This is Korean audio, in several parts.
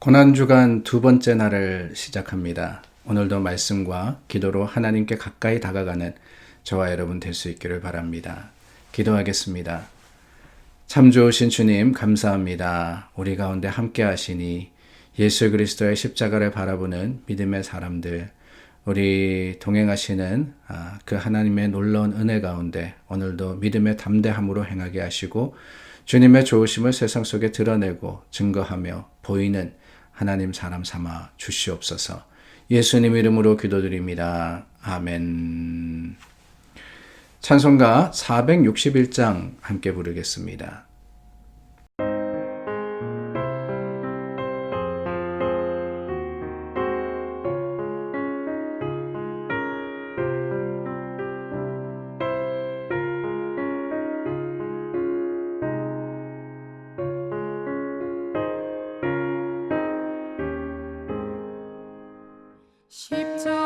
고난주간 두 번째 날을 시작합니다. 오늘도 말씀과 기도로 하나님께 가까이 다가가는 저와 여러분 될 수 있기를 바랍니다. 기도하겠습니다. 참 좋으신 주님 감사합니다. 우리 가운데 함께 하시니 예수 그리스도의 십자가를 바라보는 믿음의 사람들, 우리 동행하시는 그 하나님의 놀라운 은혜 가운데 오늘도 믿음의 담대함으로 행하게 하시고 주님의 좋으심을 세상 속에 드러내고 증거하며 보이는 하나님 사람 삼아 주시옵소서. 예수님 이름으로 기도드립니다. 아멘. 찬송가 461장 함께 부르겠습니다.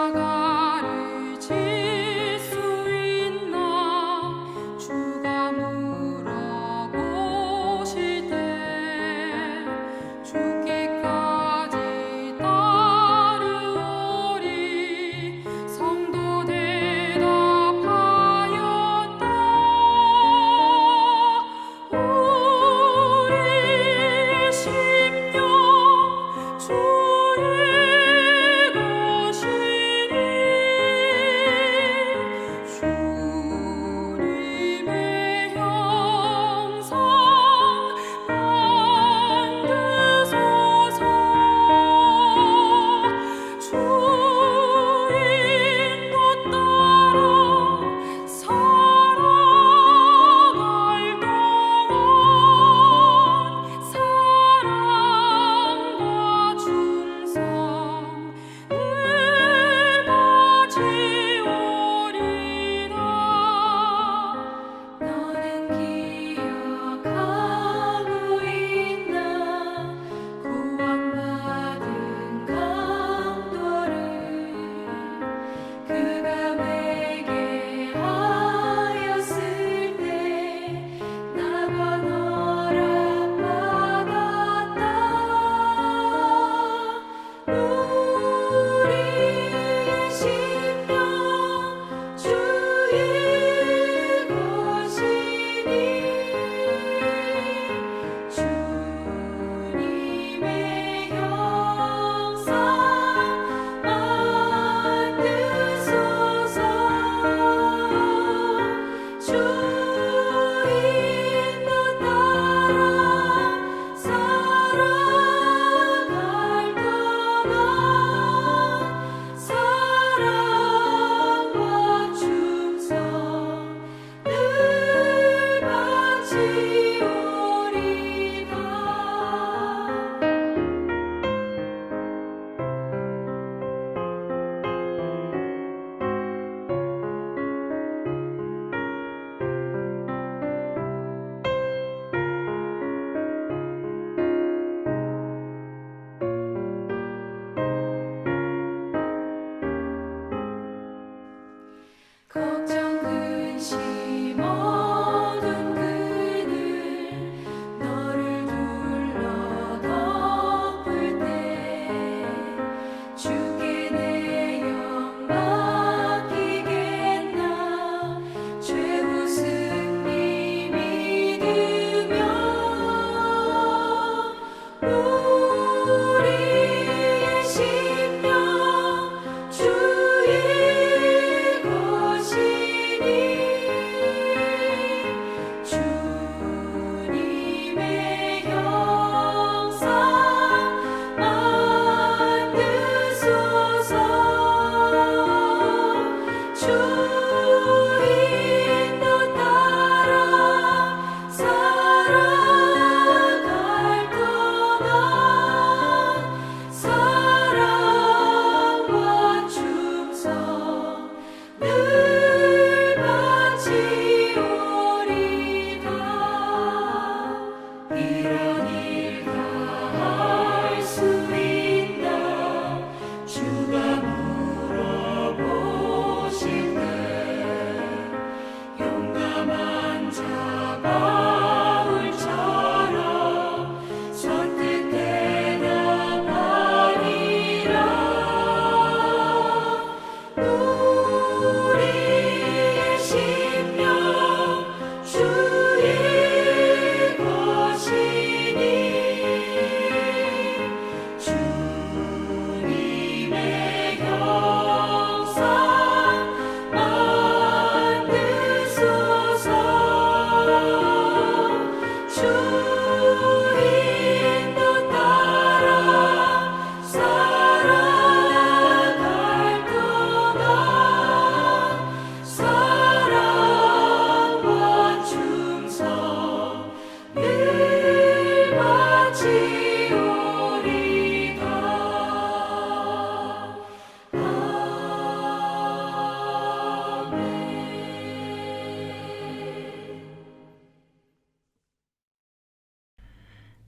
십자가를 질 수 있나 주가 물어보시네.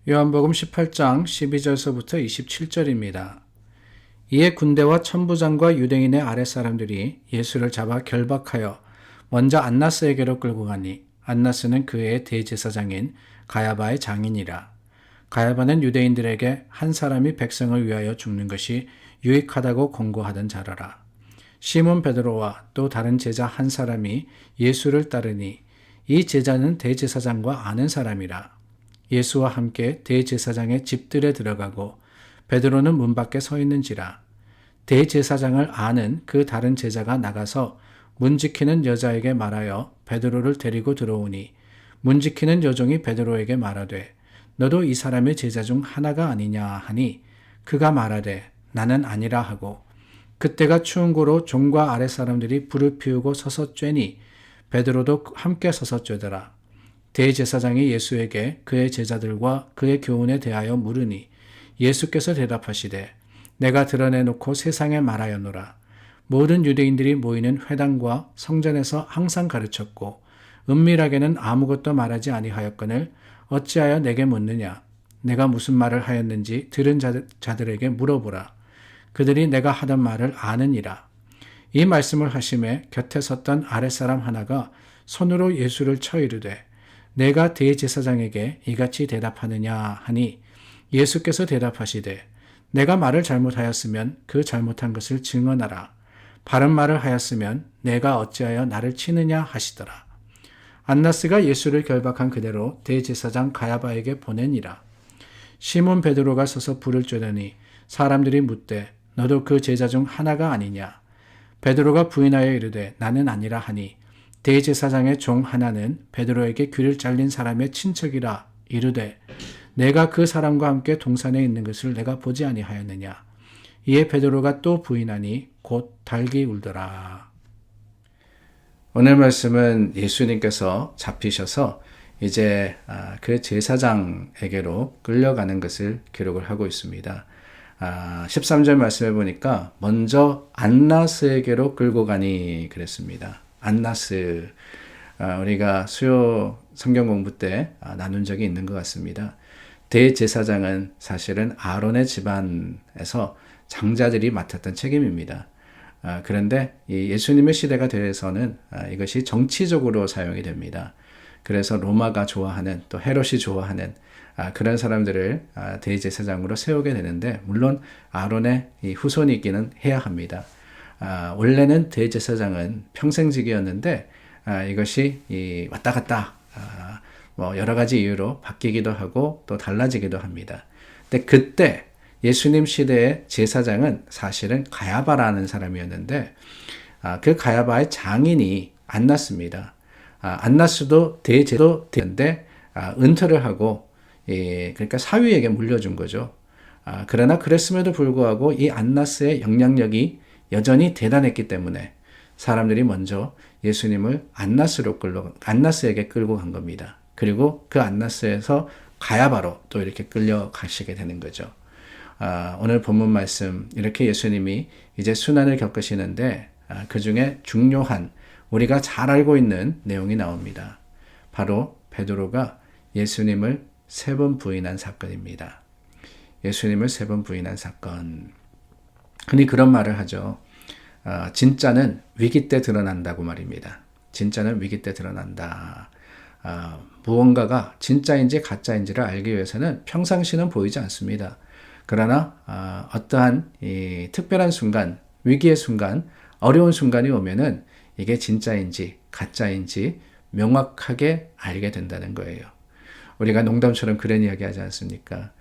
요한복음 18장 12절서부터 27절입니다. 이에 군대와 천부장과 유대인의 아랫사람들이 예수를 잡아 결박하여 먼저 안나스에게로 끌고 가니 안나스는 그 해의 대제사장인 가야바의 장인이라. 가야바는 유대인들에게 한 사람이 백성을 위하여 죽는 것이 유익하다고 권고하던 자라라. 시몬 베드로와 또 다른 제자 한 사람이 예수를 따르니 이 제자는 대제사장과 아는 사람이라. 예수와 함께 대제사장의 집들에 들어가고 베드로는 문 밖에 서 있는지라. 대제사장을 아는 그 다른 제자가 나가서 문 지키는 여자에게 말하여 베드로를 데리고 들어오니 문 지키는 여종이 베드로에게 말하되 너도 이 사람의 제자 중 하나가 아니냐 하니 그가 말하되 나는 아니라 하고 그때가 추운 고로 종과 아랫사람들이 불을 피우고 서서 쬐니 베드로도 함께 서서 쬐더라. 대제사장이 예수에게 그의 제자들과 그의 교훈에 대하여 물으니 예수께서 대답하시되 내가 드러내놓고 세상에 말하였노라. 모든 유대인들이 모이는 회당과 성전에서 항상 가르쳤고 은밀하게는 아무것도 말하지 아니하였거늘 어찌하여 내게 묻느냐. 내가 무슨 말을 하였는지 들은 자들에게 물어보라. 그들이 내가 하던 말을 아느니라. 이 말씀을 하심에 곁에 섰던 아랫사람 하나가 손으로 예수를 쳐 이르되 내가 대제사장에게 이같이 대답하느냐 하니 예수께서 대답하시되 내가 말을 잘못하였으면 그 잘못한 것을 증언하라. 바른 말을 하였으면 내가 어찌하여 나를 치느냐 하시더라. 안나스가 예수를 결박한 그대로 대제사장 가야바에게 보내니라. 시몬 베드로가 서서 불을 쬐더니 사람들이 묻되 너도 그 제자 중 하나가 아니냐. 베드로가 부인하여 이르되 나는 아니라 하니 대제사장의 종 하나는 베드로에게 귀를 잘린 사람의 친척이라 이르되 내가 그 사람과 함께 동산에 있는 것을 내가 보지 아니하였느냐. 이에 베드로가 또 부인하니 곧 달기 울더라. 오늘 말씀은 예수님께서 잡히셔서 이제 그 제사장에게로 끌려가는 것을 기록을 하고 있습니다. 13절 말씀해 보니까 먼저 안나스에게로 끌고 가니 그랬습니다. 안나스, 우리가 수요 성경 공부 때 나눈 적이 있는 것 같습니다. 대제사장은 사실은 아론의 집안에서 장자들이 맡았던 책임입니다. 그런데 이 예수님의 시대가 되어서는 이것이 정치적으로 사용이 됩니다. 그래서 로마가 좋아하는 또 헤롯이 좋아하는 그런 사람들을 대제사장으로 세우게 되는데 물론 아론의 이 후손이기는 해야 합니다. 원래는 대제사장은 평생직이었는데 이것이 왔다 갔다 여러 가지 이유로 바뀌기도 하고 또 달라지기도 합니다. 근데 그때 예수님 시대의 제사장은 사실은 가야바라는 사람이었는데 그 가야바의 장인이 안나스입니다. 안나스도 대제도 되는데 은퇴를 하고 그러니까 사위에게 물려준 거죠. 그러나 그랬음에도 불구하고 이 안나스의 영향력이 여전히 대단했기 때문에 사람들이 먼저 예수님을 안나스에게 끌고 간 겁니다. 그리고 그 안나스에서 가야바로 또 이렇게 끌려가시게 되는 거죠. 오늘 본문 말씀 이렇게 예수님이 이제 순환을 겪으시는데 그 중에 중요한 우리가 잘 알고 있는 내용이 나옵니다. 바로 베드로가 예수님을 3번 부인한 사건입니다. 예수님을 3번 부인한 사건. 흔히 그런 말을 하죠. 진짜는 위기 때 드러난다고 말입니다. 진짜는 위기 때 드러난다. 무언가가 진짜인지 가짜인지를 알기 위해서는 평상시는 보이지 않습니다. 그러나 어떠한 이 특별한 순간, 위기의 순간, 어려운 순간이 오면은 이게 진짜인지 가짜인지 명확하게 알게 된다는 거예요. 우리가 농담처럼 그런 이야기 하지 않습니까?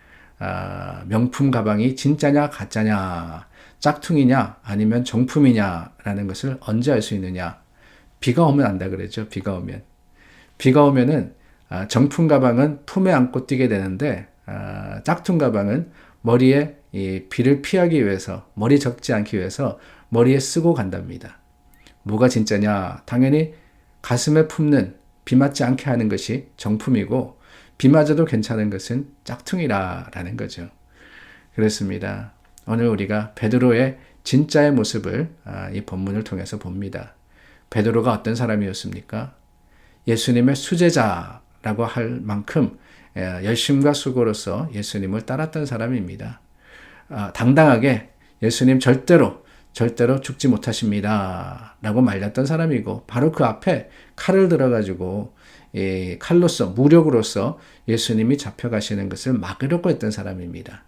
명품 가방이 진짜냐 가짜냐, 짝퉁이냐 아니면 정품이냐라는 것을 언제 알 수 있느냐? 비가 오면 안다 그러죠. 비가 오면. 비가 오면은 정품 가방은 품에 안고 뛰게 되는데 짝퉁 가방은 머리에 이 비를 피하기 위해서, 머리 적지 않기 위해서 머리에 쓰고 간답니다. 뭐가 진짜냐? 당연히 가슴에 품는 비 맞지 않게 하는 것이 정품이고 비 맞아도 괜찮은 것은 짝퉁이라는 거죠. 그렇습니다. 오늘 우리가 베드로의 진짜의 모습을 이 본문을 통해서 봅니다. 베드로가 어떤 사람이었습니까? 예수님의 수제자로 라고 할 만큼 열심과 수고로서 예수님을 따랐던 사람입니다. 당당하게 예수님 절대로 죽지 못하십니다 라고 말렸던 사람이고, 바로 그 앞에 칼을 들어가지고 칼로서, 무력으로서 예수님이 잡혀가시는 것을 막으려고 했던 사람입니다.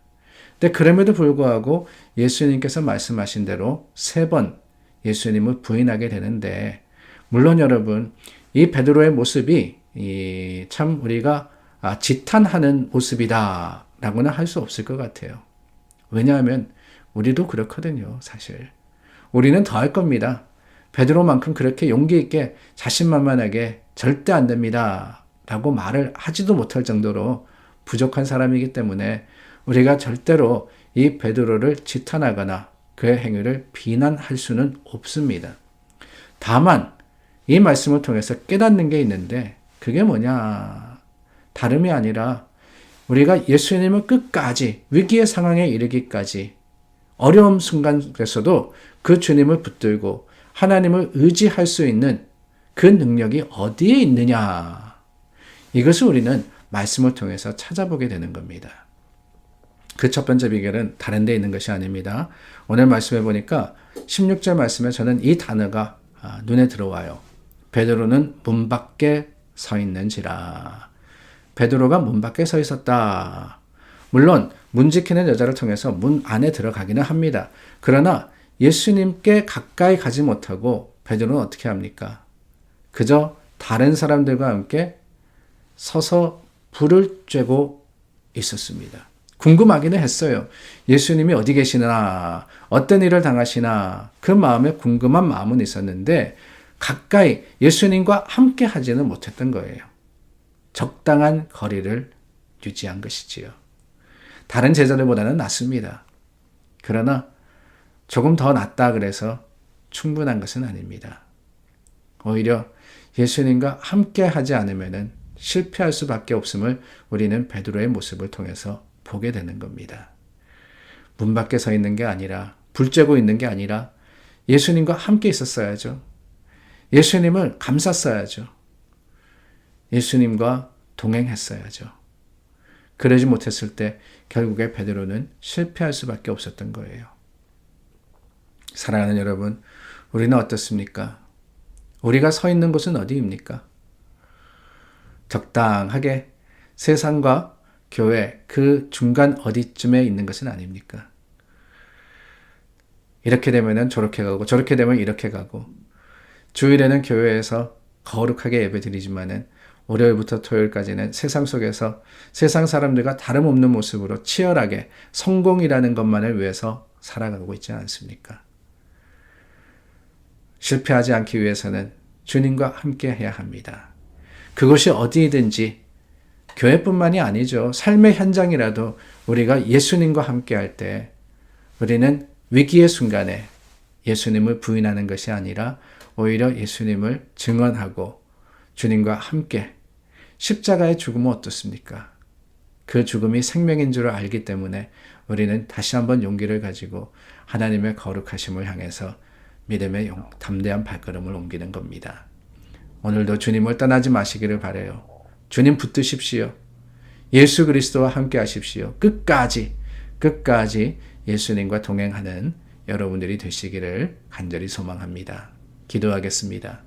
근데 그럼에도 불구하고 예수님께서 말씀하신 대로 3번 예수님을 부인하게 되는데, 물론 여러분, 이 베드로의 모습이 참 우리가 지탄하는 모습이다 라고는 할 수 없을 것 같아요. 왜냐하면 우리도 그렇거든요. 사실 우리는 더 할 겁니다. 베드로만큼 그렇게 용기 있게 자신만만하게 절대 안 됩니다 라고 말을 하지도 못할 정도로 부족한 사람이기 때문에 우리가 절대로 이 베드로를 지탄하거나 그의 행위를 비난할 수는 없습니다. 다만 이 말씀을 통해서 깨닫는 게 있는데, 그게 뭐냐, 다름이 아니라 우리가 예수님을 끝까지, 위기의 상황에 이르기까지 어려움 순간에서도 그 주님을 붙들고 하나님을 의지할 수 있는 그 능력이 어디에 있느냐, 이것을 우리는 말씀을 통해서 찾아보게 되는 겁니다. 그 첫 번째 비결은 다른 데 있는 것이 아닙니다. 오늘 말씀해 보니까 16절 말씀에 저는 이 단어가 눈에 들어와요. 베드로는 문 밖에 서 있는지라. 베드로가 문 밖에 서 있었다. 물론 문 지키는 여자를 통해서 문 안에 들어가기는 합니다. 그러나 예수님께 가까이 가지 못하고 베드로는 어떻게 합니까? 그저 다른 사람들과 함께 서서 불을 쬐고 있었습니다. 궁금하기는 했어요. 예수님이 어디 계시나, 어떤 일을 당하시나, 그 마음에 궁금한 마음은 있었는데 가까이 예수님과 함께 하지는 못했던 거예요. 적당한 거리를 유지한 것이지요. 다른 제자들보다는 낫습니다. 그러나 조금 더 낫다 그래서 충분한 것은 아닙니다. 오히려 예수님과 함께 하지 않으면 실패할 수밖에 없음을 우리는 베드로의 모습을 통해서 보게 되는 겁니다. 문 밖에 서 있는 게 아니라, 불 쬐고 있는 게 아니라 예수님과 함께 있었어야죠. 예수님을 감쌌어야죠. 예수님과 동행했어야죠. 그러지 못했을 때 결국에 베드로는 실패할 수밖에 없었던 거예요. 사랑하는 여러분, 우리는 어떻습니까? 우리가 서 있는 곳은 어디입니까? 적당하게 세상과 교회 그 중간 어디쯤에 있는 것은 아닙니까? 이렇게 되면 저렇게 가고 저렇게 되면 이렇게 가고, 주일에는 교회에서 거룩하게 예배드리지만은 월요일부터 토요일까지는 세상 속에서 세상 사람들과 다름없는 모습으로 치열하게 성공이라는 것만을 위해서 살아가고 있지 않습니까? 실패하지 않기 위해서는 주님과 함께 해야 합니다. 그것이 어디든지 교회뿐만이 아니죠. 삶의 현장이라도 우리가 예수님과 함께 할 때 우리는 위기의 순간에 예수님을 부인하는 것이 아니라 오히려 예수님을 증언하고 주님과 함께, 십자가의 죽음은 어떻습니까? 그 죽음이 생명인 줄 알기 때문에 우리는 다시 한번 용기를 가지고 하나님의 거룩하심을 향해서 믿음의 담대한 발걸음을 옮기는 겁니다. 오늘도 주님을 떠나지 마시기를 바라요. 주님 붙드십시오. 예수 그리스도와 함께 하십시오. 끝까지 예수님과 동행하는 여러분들이 되시기를 간절히 소망합니다. 기도하겠습니다.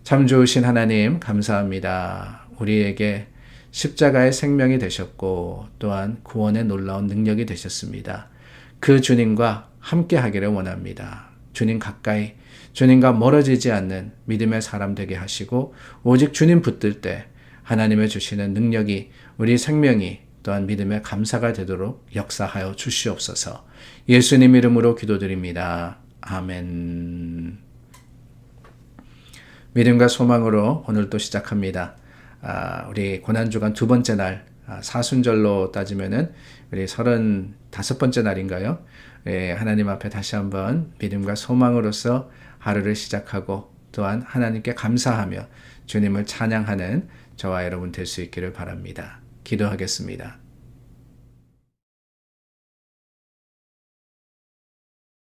참 좋으신 하나님 감사합니다. 우리에게 십자가의 생명이 되셨고 또한 구원의 놀라운 능력이 되셨습니다. 그 주님과 함께 하기를 원합니다. 주님 가까이, 주님과 멀어지지 않는 믿음의 사람 되게 하시고, 오직 주님 붙들 때 하나님의 주시는 능력이, 우리 생명이 또한 믿음의 감사가 되도록 역사하여 주시옵소서. 예수님 이름으로 기도드립니다. 아멘. 믿음과 소망으로 오늘 또 시작합니다. 우리 고난주간 두 번째 날, 사순절로 따지면은 우리 35번째 날인가요? 하나님 앞에 다시 한번 믿음과 소망으로서 하루를 시작하고 또한 하나님께 감사하며 주님을 찬양하는 저와 여러분 될 수 있기를 바랍니다. 기도하겠습니다.